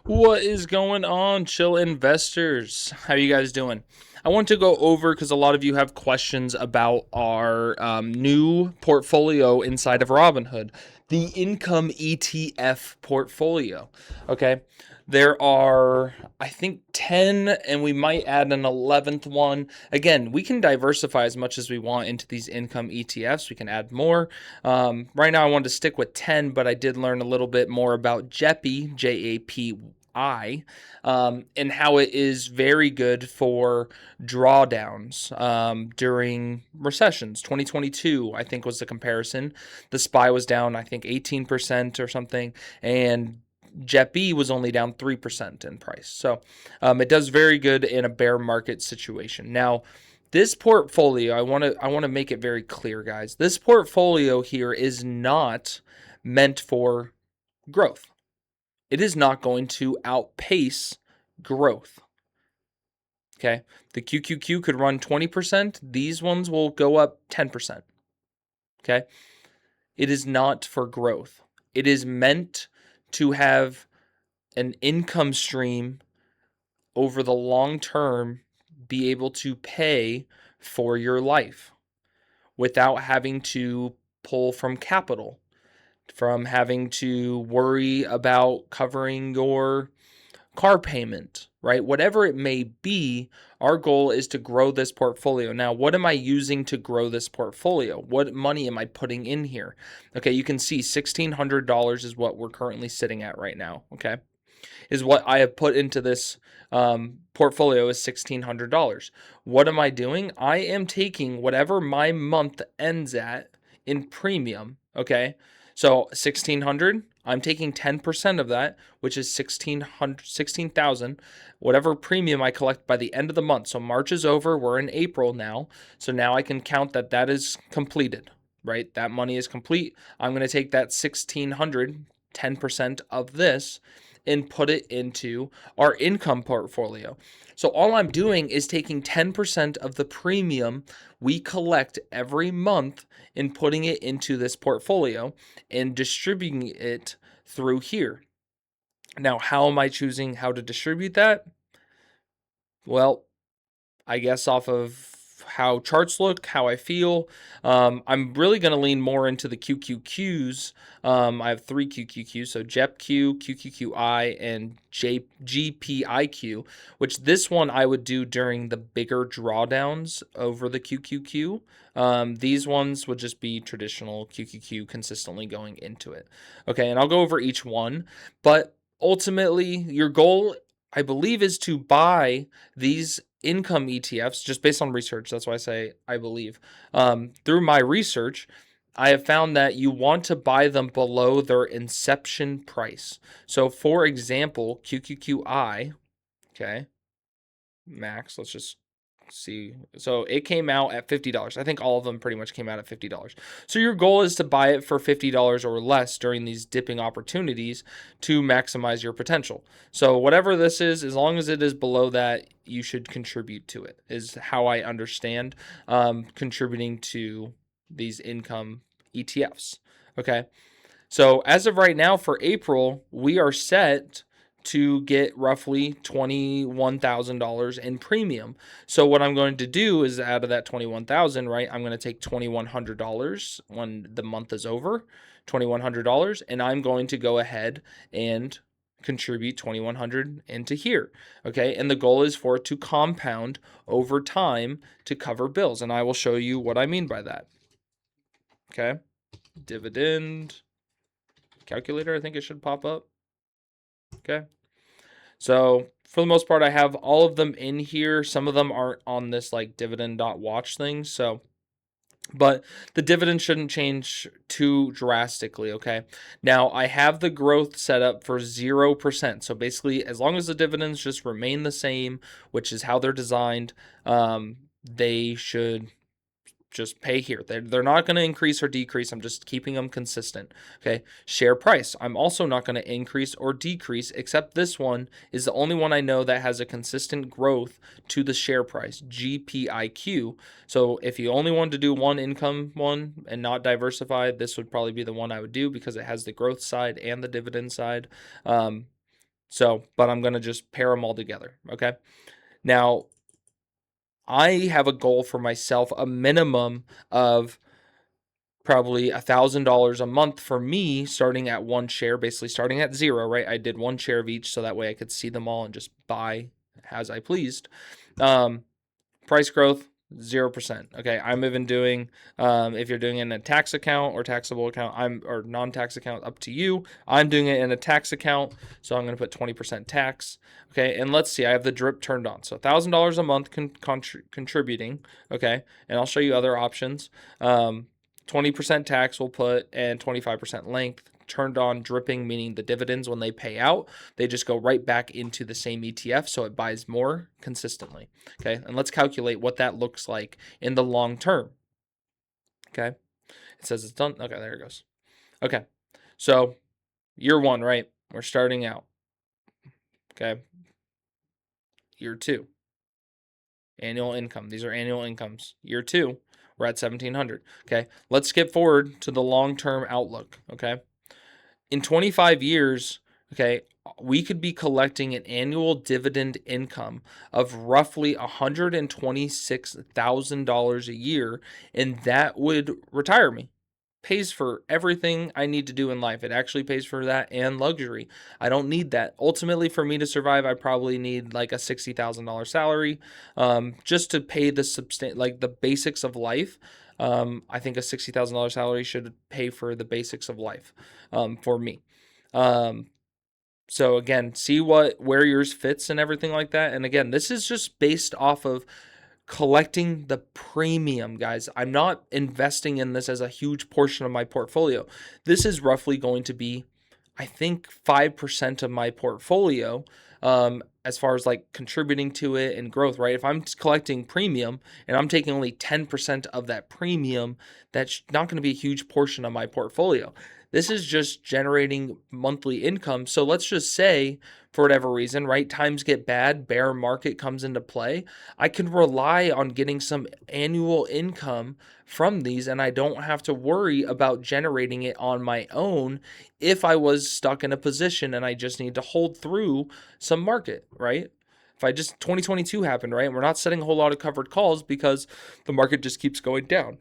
What is going on, chill investors? How you guys doing? I want to go over because a lot of you have questions about our new portfolio inside of Robinhood, the income ETF portfolio. Okay, there are, I think, 10, and we might add an 11th one. Again, we can diversify as much as we want into these income ETFs. We can add more. Right now, I wanted to stick with 10, but I did learn a little bit more about JEPI, JAPI, and how it is very good for drawdowns during recessions. 2022, I think, was the comparison. The SPY was down, I think, 18% or something, and JEPI was only down 3% in price. So it does very good in a bear market situation. Now, this portfolio, I want to make it very clear, guys. This portfolio here is not meant for growth. It is not going to outpace growth. Okay. The QQQ could run 20%. These ones will go up 10%. Okay. It is not for growth. It is meant to have an income stream over the long term, be able to pay for your life without having to pull from capital, from having to worry about covering your car payment, right? Whatever it may be, our goal is to grow this portfolio. Now, what am I using to grow this portfolio? What money am I putting in here? Okay, you can see $1,600 is what we're currently sitting at right now, okay? Is what I have put into this portfolio is $1,600. What am I doing? I am taking whatever my month ends at in premium, okay? So 1,600, I'm taking 10% of that, which is 1,600, 16,000, whatever premium I collect by the end of the month. So March is over, we're in April now. So now I can count that that is completed, right? That money is complete. I'm going to take that 1,600, 10% of this, and put it into our income portfolio. So all I'm doing is taking 10% of the premium we collect every month and putting it into this portfolio and distributing it through here. Now, how am I choosing how to distribute that? Well, I guess off of how charts look, how I feel. I'm really going to lean more into the QQQs. I have three QQQs, so JEPQ, QQQI, and GPIQ, which this one I would do during the bigger drawdowns over the QQQ. These ones would just be traditional QQQ consistently going into it. Okay, and I'll go over each one, but ultimately your goal, I believe, is to buy these income ETFs just based on research. That's why I say I believe. Through my research, I have found that you want to buy them below their inception price. So, for example, QQQI, okay, max, let's just see. So it came out at $50. I think all of them pretty much came out at $50. So your goal is to buy it for $50 or less during these dipping opportunities to maximize your potential. So whatever this is, as long as it is below that, you should contribute to it, is how I understand contributing to these income ETFs. Okay. So as of right now for April, we are set to get roughly $21,000 in premium. So what I'm going to do is out of that 21,000, right? I'm going to take $2,100 when the month is over, $2,100, and I'm going to go ahead and contribute 2,100 into here. Okay. And the goal is for it to compound over time to cover bills. And I will show you what I mean by that. Okay. Dividend calculator, I think it should pop up. Okay. So for the most part, I have all of them in here. Some of them aren't on this like dividend.watch thing. So, but the dividend shouldn't change too drastically. Okay. Now I have the growth set up for 0%. So basically, as long as the dividends just remain the same, which is how they're designed, they should just pay here. They're not going to increase or decrease. I'm just keeping them consistent. Okay. Share price. I'm also not going to increase or decrease, except this one is the only one I know that has a consistent growth to the share price, GPIQ. So if you only wanted to do one income one and not diversified, this would probably be the one I would do because it has the growth side and the dividend side. So, but I'm going to just pair them all together. Okay. Now, I have a goal for myself, a minimum of probably $1,000 a month for me, starting at one share, basically starting at zero, right? I did one share of each so that way I could see them all and just buy as I pleased. Price growth 0%. Okay, I'm even doing if you're doing it in a tax account or taxable account, or non-tax account, up to you. I'm doing it in a tax account, so I'm going to put 20% tax. Okay, and let's see, I have the drip turned on, so $1,000 a month contributing. Okay, and I'll show you other options. 20% tax we'll put, and 25% length. Turned on dripping, meaning the dividends, when they pay out, they just go right back into the same ETF, so it buys more consistently. Okay, and let's calculate what that looks like in the long term. Okay, it says it's done. Okay, there it goes. Okay, so year one, right? We're starting out. Okay, year two, annual income. These are annual incomes. Year two, we're at 1,700. Okay, let's skip forward to the long-term outlook. Okay, in 25 years, okay, we could be collecting an annual dividend income of roughly $126,000 a year, and that would retire me. Pays for everything I need to do in life. It actually pays for that and luxury. I don't need that. Ultimately, for me to survive, I probably need like a $60,000 salary, just to pay the basics of life. I think a $60,000 salary should pay for the basics of life, for me. So again, see where yours fits and everything like that. And again, this is just based off of collecting the premium, guys. I'm not investing in this as a huge portion of my portfolio. This is roughly going to be, I think, 5% of my portfolio, as far as like contributing to it and growth, right? If I'm collecting premium and I'm taking only 10% of that premium, that's not going to be a huge portion of my portfolio. This is just generating monthly income. So let's just say, for whatever reason, right, times get bad, bear market comes into play, I can rely on getting some annual income from these, and I don't have to worry about generating it on my own if I was stuck in a position and I just need to hold through some market, right? If I just 2022 happened, right? And we're not setting a whole lot of covered calls because the market just keeps going down.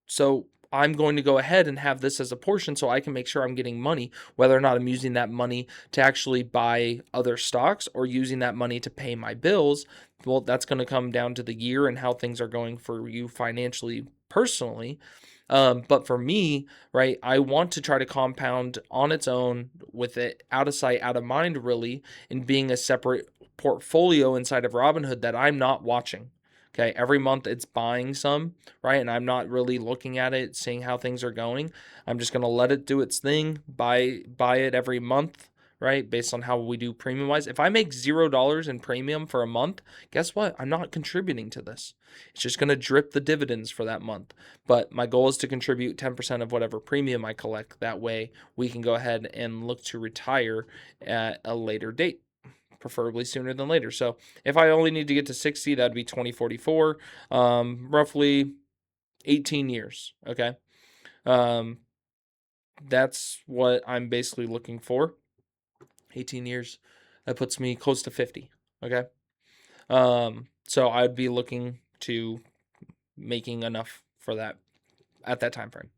So I'm going to go ahead and have this as a portion so I can make sure I'm getting money, whether or not I'm using that money to actually buy other stocks or using that money to pay my bills. Well, that's going to come down to the year and how things are going for you financially, personally. But for me, right, I want to try to compound on its own with it out of sight, out of mind, really, and being a separate portfolio inside of Robinhood that I'm not watching. Okay, every month it's buying some, right? And I'm not really looking at it, seeing how things are going. I'm just gonna let it do its thing, buy it every month, right? Based on how we do premium wise. If I make $0 in premium for a month, guess what? I'm not contributing to this. It's just gonna drip the dividends for that month. But my goal is to contribute 10% of whatever premium I collect. That way we can go ahead and look to retire at a later date, preferably sooner than later. So if I only need to get to 60, that'd be 2044, roughly 18 years. Okay. That's what I'm basically looking for. 18 years. That puts me close to 50. Okay. So I'd be looking to making enough for that at that time frame.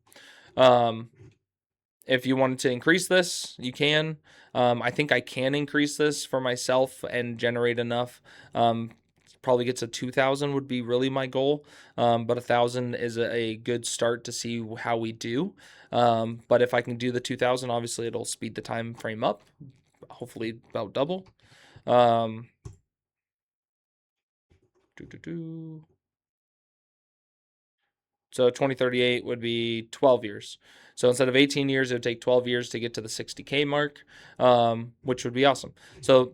If you wanted to increase this, you can. I think I can increase this for myself and generate enough. Probably get to 2,000 would be really my goal. But 1,000 is a good start to see how we do. But if I can do the 2,000, obviously it'll speed the time frame up, hopefully about double. Um, So 2038 would be 12 years. So instead of 18 years, it would take 12 years to get to the 60K mark, which would be awesome. So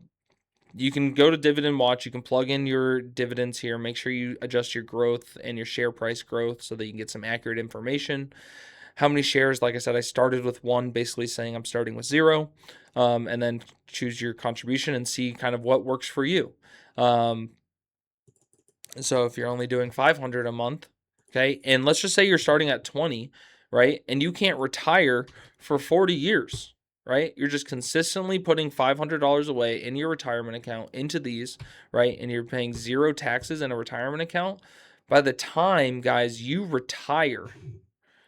you can go to Dividend Watch. You can plug in your dividends here. Make sure you adjust your growth and your share price growth so that you can get some accurate information. How many shares? Like I said, I started with one, basically saying I'm starting with zero, and then choose your contribution and see kind of what works for you. So if you're only doing 500 a month, okay, and let's just say you're starting at 20, right, and you can't retire for 40 years, right? You're just consistently putting $500 away in your retirement account into these, right? And you're paying 0 taxes in a retirement account. By the time, guys, you retire,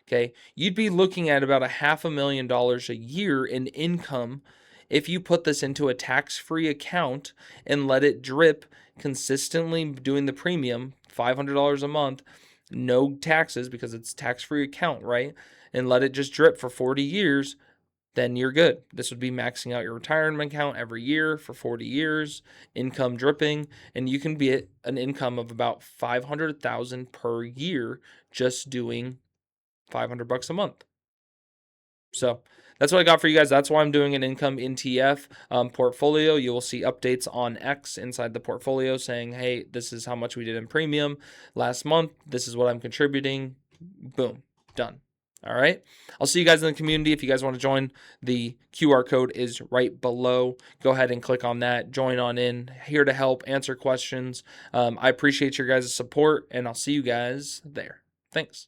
okay, you'd be looking at about $500,000 a year in income if you put this into a tax-free account and let it drip consistently, doing the premium, $500 a month, no taxes because it's tax-free account, right? And let it just drip for 40 years, then you're good. This would be maxing out your retirement account every year for 40 years, income dripping, and you can be at an income of about 500,000 per year just doing $500 a month. So that's what I got for you guys. That's why I'm doing an income ETF portfolio. You will see updates on X inside the portfolio saying, hey, this is how much we did in premium last month. This is what I'm contributing. Boom, done. All right. I'll see you guys in the community. If you guys want to join, the QR code is right below. Go ahead and click on that. Join on in. Here to help, answer questions. I appreciate your guys' support, and I'll see you guys there. Thanks.